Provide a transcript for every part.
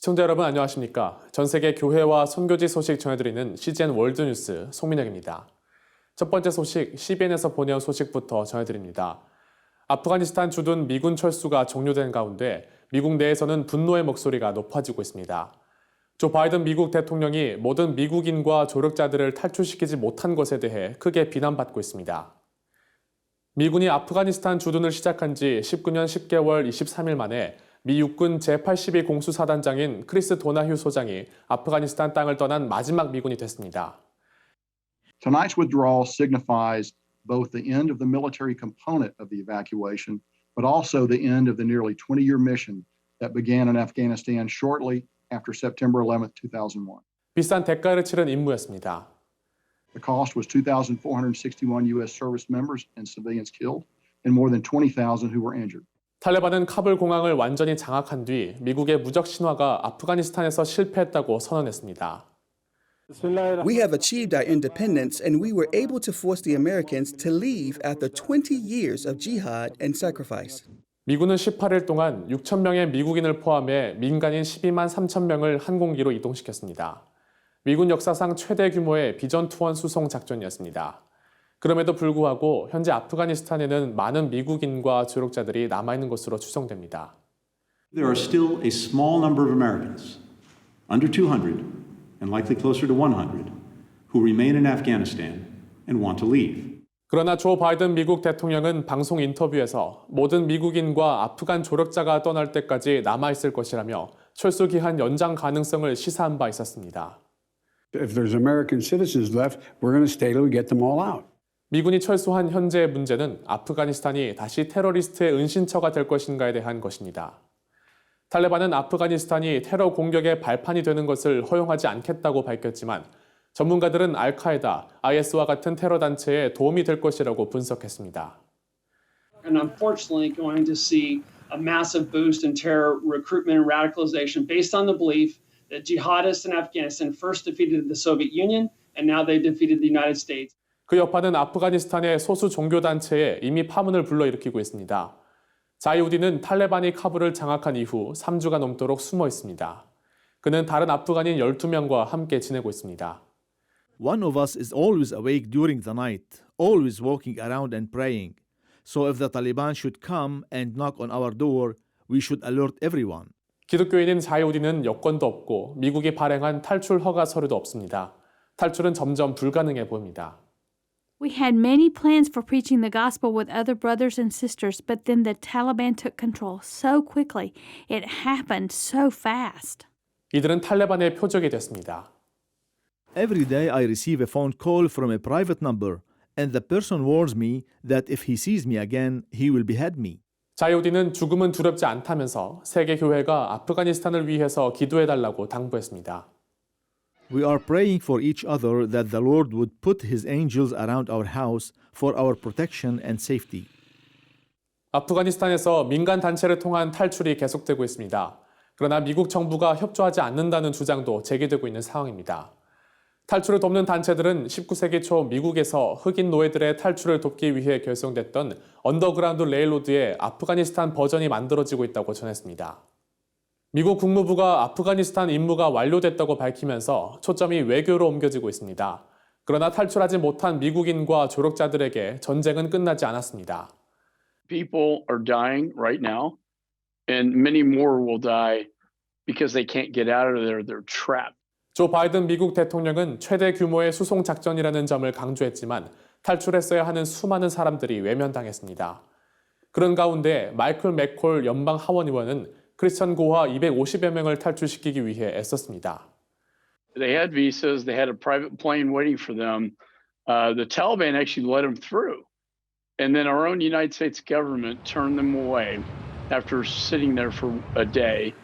시청자 여러분 안녕하십니까? 전 세계 교회와 선교지 소식 전해드리는 CGN 월드뉴스 송민혁입니다. 첫 번째 소식, CBN에서 보내온 소식부터 전해드립니다. 아프가니스탄 주둔 미군 철수가 종료된 가운데 미국 내에서는 분노의 목소리가 높아지고 있습니다. 조 바이든 미국 대통령이 모든 미국인과 조력자들을 탈출시키지 못한 것에 대해 크게 비난받고 있습니다. 미군이 아프가니스탄 주둔을 시작한 지 19년 10개월 23일 만에 미 육군 제82 공수사단장인 크리스 도나휴 소장이 아프가니스탄 땅을 떠난 마지막 미군이 됐습니다. Tonight's withdrawal signifies both the end of the military component of the evacuation, but also the end of the nearly 20-year mission that began in Afghanistan shortly after September 11, 2001. 비싼 대가를 치른 임무였습니다. The cost was 2,461 U.S. service members and civilians killed, and more than 20,000 who were injured. 탈레반은 카불 공항을 완전히 장악한 뒤 미국의 무적 신화가 아프가니스탄에서 실패했다고 선언했습니다. We have achieved our independence and we were able to force the Americans to leave after 20 years of jihad and sacrifice. 미군은 18일 동안 6천 명의 미국인을 포함해 민간인 12만 3천 명을 항공기로 이동시켰습니다. 미군 역사상 최대 규모의 비전투원 수송 작전이었습니다. 그럼에도 불구하고 현재 아프가니스탄에는 많은 미국인과 조력자들이 남아있는 것으로 추정됩니다. There are still a small number of Americans, under 200 and likely closer to 100, who remain in Afghanistan and want to leave. 그러나 조 바이든 미국 대통령은 방송 인터뷰에서 모든 미국인과 아프간 조력자가 떠날 때까지 남아있을 것이라며 철수 기한 연장 가능성을 시사한 바 있었습니다. If there's American citizens left, we're going to stay till we get them all out. 미군이 철수한 현재의 문제는 아프가니스탄이 다시 테러리스트의 은신처가 될 것인가에 대한 것입니다. 탈레반은 아프가니스탄이 테러 공격의 발판이 되는 것을 허용하지 않겠다고 밝혔지만 전문가들은 알카에다, IS와 같은 테러 단체에 도움이 될 것이라고 분석했습니다. And unfortunately going to see a massive boost in terror recruitment and radicalization based on the belief that jihadists in Afghanistan first defeated the Soviet Union and now they defeated the United States. 그 여파는 아프가니스탄의 소수 종교단체에 이미 파문을 불러일으키고 있습니다. 자이우디는 탈레반이 카불을 장악한 이후 3주가 넘도록 숨어 있습니다. 그는 다른 아프간인 12명과 함께 지내고 있습니다. One of us is always awake during the night, always walking around and praying. So if the Taliban should come and knock on our door, we should alert everyone. 기독교인인 자이우디는 여권도 없고 미국이 발행한 탈출 허가 서류도 없습니다. 탈출은 점점 불가능해 보입니다. We had many plans for preaching the gospel with other brothers and sisters, but then the Taliban took control so quickly. It happened so fast. 이들은 탈레반의 표적이 됐습니다. Every day I receive a phone call from a private number, and the person warns me that if he sees me again, he will behead me. 자이우디는 죽음은 두렵지 않다면서 세계 교회가 아프가니스탄을 위해서 기도해달라고 당부했습니다. We are praying for each other that the Lord would put his angels around our house for our protection and safety. 아프가니스탄에서 민간 단체를 통한 탈출이 계속되고 있습니다. 그러나 미국 정부가 협조하지 않는다는 주장도 제기되고 있는 상황입니다. 탈출을 돕는 단체들은 19세기 초 미국에서 흑인 노예들의 탈출을 돕기 위해 결성됐던 언더그라운드 레일로드의 아프가니스탄 버전이 만들어지고 있다고 전했습니다. 미국 국무부가 아프가니스탄 임무가 완료됐다고 밝히면서 초점이 외교로 옮겨지고 있습니다. 그러나 탈출하지 못한 미국인과 조력자들에게 전쟁은 끝나지 않았습니다. People are dying right now, and many more will die because they can't get out of there. They're trapped. 조 바이든 미국 대통령은 최대 규모의 수송 작전이라는 점을 강조했지만 탈출했어야 하는 수많은 사람들이 외면당했습니다. 그런 가운데 마이클 맥콜 연방 하원 의원은 크리스천 고아 250여 명을 탈출시키기 위해 애썼습니다. They had visas. They had a private plane waiting for them. The Taliban actually let them through. And then our own United States government turned them away after sitting there for a day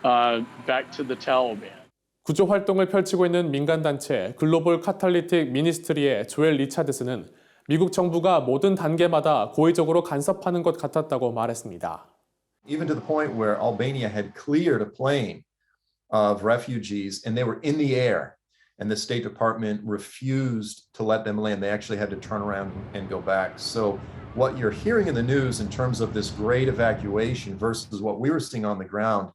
back to the Taliban. 구조 활동을 펼치고 있는 민간단체 글로벌 카탈리틱 미니스트리의 조엘 리차드스는 미국 정부가 모든 단계마다 고의적으로 간섭하는 것 같았다고 말했습니다. Even to the point where Albania had cleared a plane of refugees and they were in the air and the State Department refused to let them land. They actually had to turn around and go back. So what you're hearing in the news in terms of this great evacuation versus what we were seeing on the ground,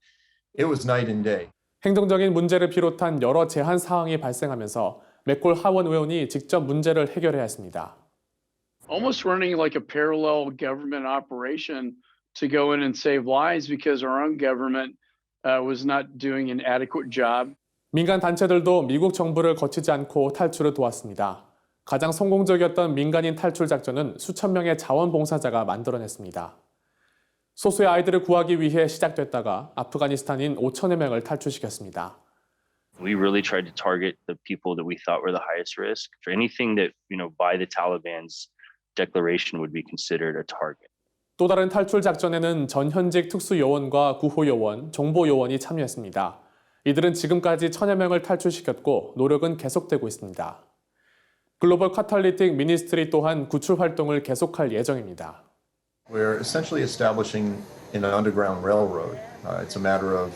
it was night and day. 행정적인 문제를 비롯한 여러 제한 사항이 발생하면서 맥콜 하원 의원이 직접 문제를 해결해야 했습니다. Almost running like a parallel government operation to go in and save lives because our own government was not doing an adequate job. 민간 단체들도 미국 정부를 거치지 않고 탈출을 도왔습니다. 가장 성공적이었던 민간인 탈출 작전은 수천 명의 자원봉사자가 만들어냈습니다. 소수의 아이들을 구하기 위해 시작됐다가 아프가니스탄인 5천여 명을 탈출시켰습니다. We really tried to target the people that we thought were the highest risk. For anything that, by the Taliban's declaration would be considered a target. 또 다른 탈출 작전에는 전현직 특수요원과 구호요원, 정보요원이 참여했습니다. 이들은 지금까지 1,000여 명을 탈출시켰고 노력은 계속되고 있습니다. 글로벌 카탈리틱 미니스트리 또한 구출 활동을 계속할 예정입니다. We're essentially establishing an underground railroad. It's a matter of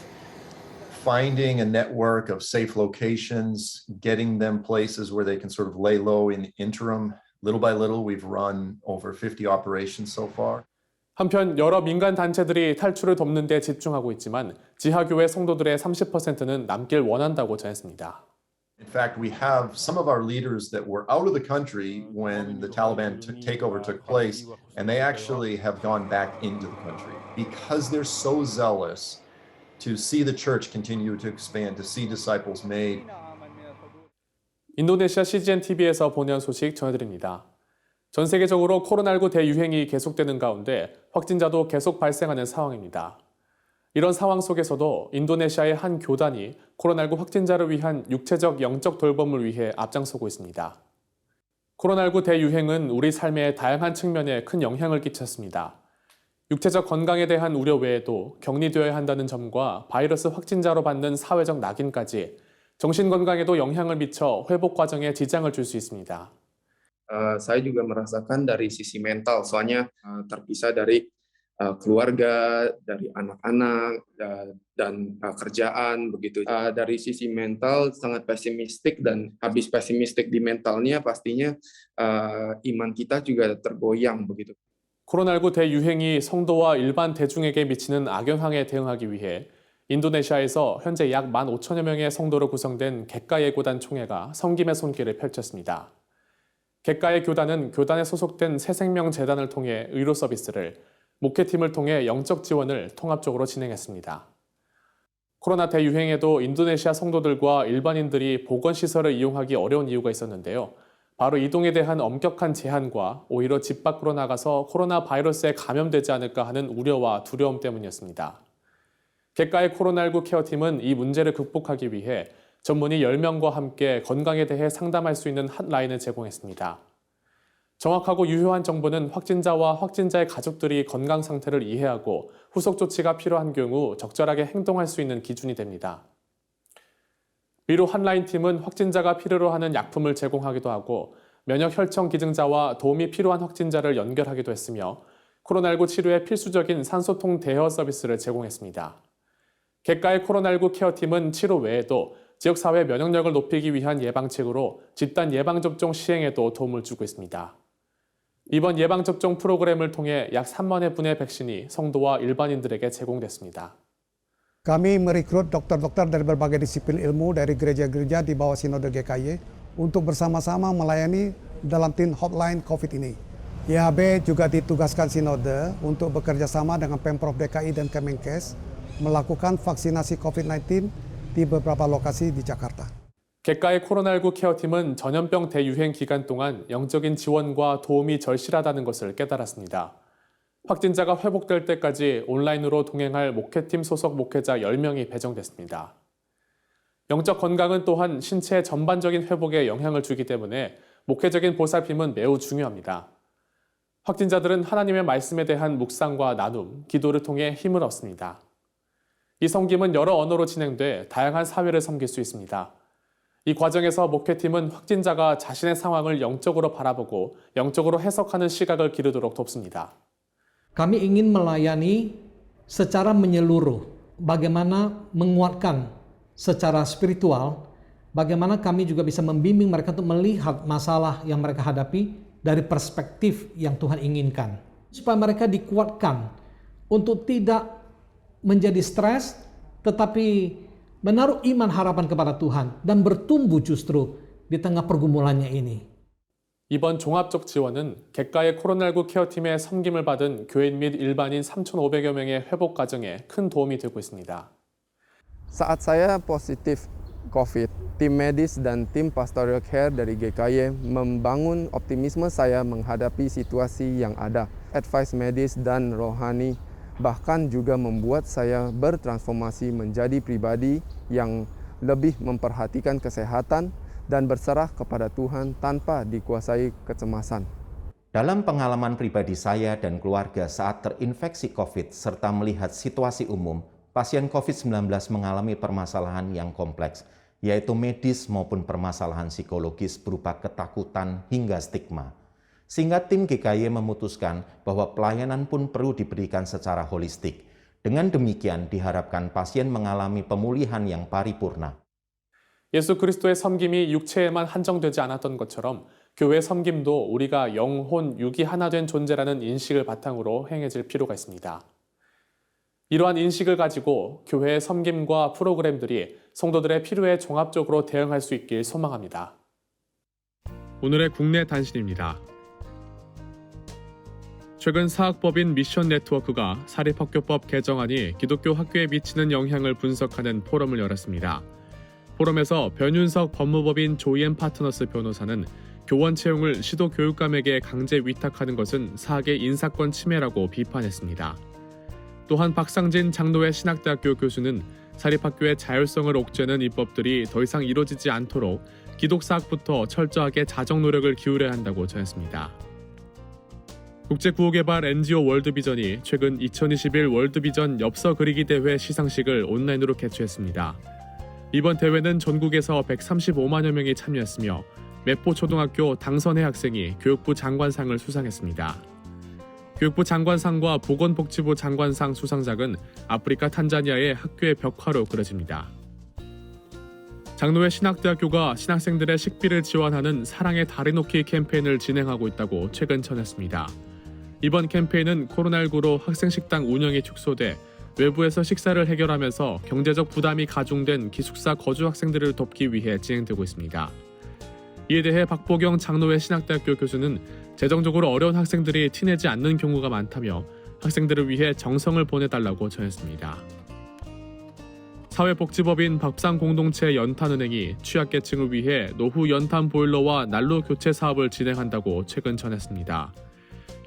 finding a network of safe locations, getting them places where they can sort of lay low in the interim. Little by little, we've run over 50 operations so far. 한편 여러 민간 단체들이 탈출을 돕는 데 집중하고 있지만 지하교회 성도들의 30%는 남길 원한다고 전했습니다. In fact, we have some of our leaders that were out of the country when the Taliban takeover took place, and they actually have gone back into the country because they're so zealous to see the church continue to expand, to see disciples made. 인도네시아 CGN TV에서 보내온 소식 전해드립니다. 전 세계적으로 코로나19 대유행이 계속되는 가운데 확진자도 계속 발생하는 상황입니다. 이런 상황 속에서도 인도네시아의 한 교단이 코로나19 확진자를 위한 육체적, 영적 돌봄을 위해 앞장서고 있습니다. 코로나19 대유행은 우리 삶의 다양한 측면에 큰 영향을 끼쳤습니다. 육체적 건강에 대한 우려 외에도 격리되어야 한다는 점과 바이러스 확진자로 받는 사회적 낙인까지 정신 건강에도 영향을 미쳐 회복 과정에 지장을 줄 수 있습니다. Saya juga merasakan dari sisi mental, soalnya terpisah dari keluarga, dari anak-anak dan kerjaan begitu. Dari sisi mental sangat pesimistik dan habis pesimistik di mentalnya pastinya iman kita juga tergoyang begitu. 코로나19 대유행이 성도와 일반 대중에게 미치는 악영향에 대응하기 위해 인도네시아에서 현재 약 15,000여 명의 성도로 구성된 객가예고단 총회가 성김의 손길을 펼쳤습니다. 객가예교단은 교단에 소속된 새생명재단을 통해 의료 서비스를, 목회팀을 통해 영적 지원을 통합적으로 진행했습니다. 코로나 대유행에도 인도네시아 성도들과 일반인들이 보건시설을 이용하기 어려운 이유가 있었는데요. 바로 이동에 대한 엄격한 제한과 오히려 집 밖으로 나가서 코로나 바이러스에 감염되지 않을까 하는 우려와 두려움 때문이었습니다. 객가의 코로나19 케어팀은 이 문제를 극복하기 위해 전문의 10명과 함께 건강에 대해 상담할 수 있는 핫라인을 제공했습니다. 정확하고 유효한 정보는 확진자와 확진자의 가족들이 건강 상태를 이해하고 후속 조치가 필요한 경우 적절하게 행동할 수 있는 기준이 됩니다. 위로 핫라인 팀은 확진자가 필요로 하는 약품을 제공하기도 하고 면역 혈청 기증자와 도움이 필요한 확진자를 연결하기도 했으며 코로나19 치료에 필수적인 산소통 대여 서비스를 제공했습니다. 객가의 코로나19 케어팀은 치료 외에도 지역사회 면역력을 높이기 위한 예방책으로 집단 예방접종 시행에도 도움을 주고 있습니다. 이번 예방접종 프로그램을 통해 약 3만여 분의 백신이 성도와 일반인들에게 제공됐습니다. Kami merekrut dokter-dokter dari berbagai disiplin ilmu dari gereja-gereja di bawah Sinode GKY untuk bersama-sama melayani dalam tim hotline COVID ini. YHB juga ditugaskan Sinode untuk bekerja sama dengan Pemprov DKI dan Kemenkes melakukan vaksinasi COVID-19 di beberapa lokasi di Jakarta. 객가의 코로나19 케어팀은 전염병 대유행 기간 동안 영적인 지원과 도움이 절실하다는 것을 깨달았습니다. 확진자가 회복될 때까지 온라인으로 동행할 목회팀 소속 목회자 10명이 배정됐습니다. 영적 건강은 또한 신체의 전반적인 회복에 영향을 주기 때문에 목회적인 보살핌은 매우 중요합니다. 확진자들은 하나님의 말씀에 대한 묵상과 나눔, 기도를 통해 힘을 얻습니다. 이 섬김은 여러 언어로 진행돼 다양한 사회를 섬길 수 있습니다. 이 과정에서 목회팀은 확진자가 자신의 상황을 영적으로 바라보고 영적으로 해석하는 시각을 기르도록 돕습니다. Kami ingin melayani secara menyeluruh, bagaimana menguatkan secara spiritual, bagaimana kami juga bisa membimbing mereka untuk melihat masalah yang mereka hadapi dari perspektif yang Tuhan inginkan. Supaya mereka dikuatkan untuk tidak menjadi stres, tetapi menaruh iman harapan kepada Tuhan dan bertumbuh justru di tengah pergumulannya ini. 이번 종합적 지원은 객가의 코로나19 케어팀의 섬김을 받은 교인 및 일반인 3,500여 명의 회복 과정에 큰 도움이 되고 있습니다. Saat saya positif COVID, tim medis dan tim pastoral care dari GKY membangun optimisme saya menghadapi situasi yang ada. Advice medis dan rohani bahkan juga membuat saya bertransformasi menjadi pribadi yang lebih memperhatikan kesehatan dan berserah kepada Tuhan tanpa dikuasai kecemasan. Dalam pengalaman pribadi saya dan keluarga saat terinfeksi COVID serta melihat situasi umum, pasien COVID-19 mengalami permasalahan yang kompleks, yaitu medis maupun permasalahan psikologis berupa ketakutan hingga stigma. Sehingga tim GKY memutuskan bahwa pelayanan pun perlu diberikan secara holistik. Dengan demikian diharapkan pasien mengalami pemulihan yang paripurna. 예수 그리스도의 섬김이 육체에만 한정되지 않았던 것처럼 교회 섬김도 우리가 영혼, 육이 하나 된 존재라는 인식을 바탕으로 행해질 필요가 있습니다. 이러한 인식을 가지고 교회의 섬김과 프로그램들이 성도들의 필요에 종합적으로 대응할 수 있길 소망합니다. 오늘의 국내 단신입니다. 최근 사학법인 미션 네트워크가 사립학교법 개정안이 기독교 학교에 미치는 영향을 분석하는 포럼을 열었습니다. 포럼에서 변윤석 법무법인 조이앤 파트너스 변호사는 교원 채용을 시도 교육감에게 강제 위탁하는 것은 사학의 인사권 침해라고 비판했습니다. 또한 박상진 장로회 신학대학교 교수는 사립학교의 자율성을 옥죄는 입법들이 더 이상 이루어지지 않도록 기독사학부터 철저하게 자정 노력을 기울여야 한다고 전했습니다. 국제구호개발 NGO 월드비전이 최근 2021 월드비전 엽서 그리기 대회 시상식을 온라인으로 개최했습니다. 이번 대회는 전국에서 135만여 명이 참여했으며 매포초등학교 당선회 학생이 교육부 장관상을 수상했습니다. 교육부 장관상과 보건복지부 장관상 수상작은 아프리카 탄자니아의 학교의 벽화로 그려집니다. 장로회 신학대학교가 신학생들의 식비를 지원하는 사랑의 다리 놓기 캠페인을 진행하고 있다고 최근 전했습니다. 이번 캠페인은 코로나19로 학생식당 운영이 축소돼 외부에서 식사를 해결하면서 경제적 부담이 가중된 기숙사 거주 학생들을 돕기 위해 진행되고 있습니다. 이에 대해 박보경 장로회 신학대학교 교수는 재정적으로 어려운 학생들이 티내지 않는 경우가 많다며 학생들을 위해 정성을 보내달라고 전했습니다. 사회복지법인 밥상공동체 연탄은행이 취약계층을 위해 노후 연탄 보일러와 난로 교체 사업을 진행한다고 최근 전했습니다.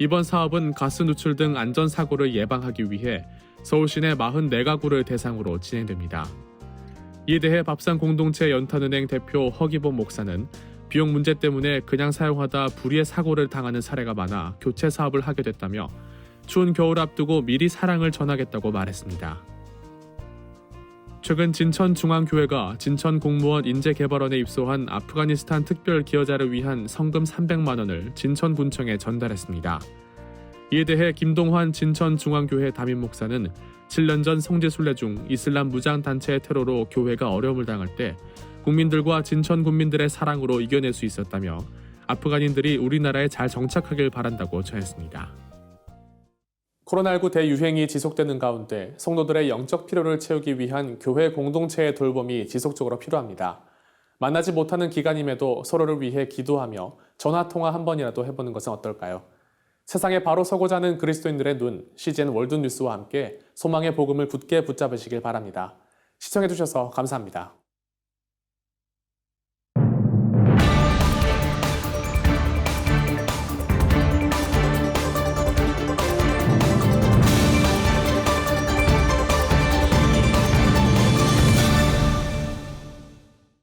이번 사업은 가스 누출 등 안전사고를 예방하기 위해 서울시내 44가구를 대상으로 진행됩니다. 이에 대해 밥상공동체 연탄은행 대표 허기범 목사는 비용 문제 때문에 그냥 사용하다 불의의 사고를 당하는 사례가 많아 교체 사업을 하게 됐다며 추운 겨울 앞두고 미리 사랑을 전하겠다고 말했습니다. 최근 진천중앙교회가 진천공무원 인재개발원에 입소한 아프가니스탄 특별 기여자를 위한 성금 300만 원을 진천군청에 전달했습니다. 이에 대해 김동환 진천중앙교회 담임 목사는 7년 전 성지순례 중 이슬람 무장단체의 테러로 교회가 어려움을 당할 때 국민들과 진천 군민들의 사랑으로 이겨낼 수 있었다며 아프간인들이 우리나라에 잘 정착하길 바란다고 전했습니다. 코로나19 대유행이 지속되는 가운데 성도들의 영적 필요를 채우기 위한 교회 공동체의 돌봄이 지속적으로 필요합니다. 만나지 못하는 기간임에도 서로를 위해 기도하며 전화통화 한 번이라도 해보는 것은 어떨까요? 세상에 바로 서고자 하는 그리스도인들의 눈, CGN 월드뉴스와 함께 소망의 복음을 굳게 붙잡으시길 바랍니다. 시청해주셔서 감사합니다.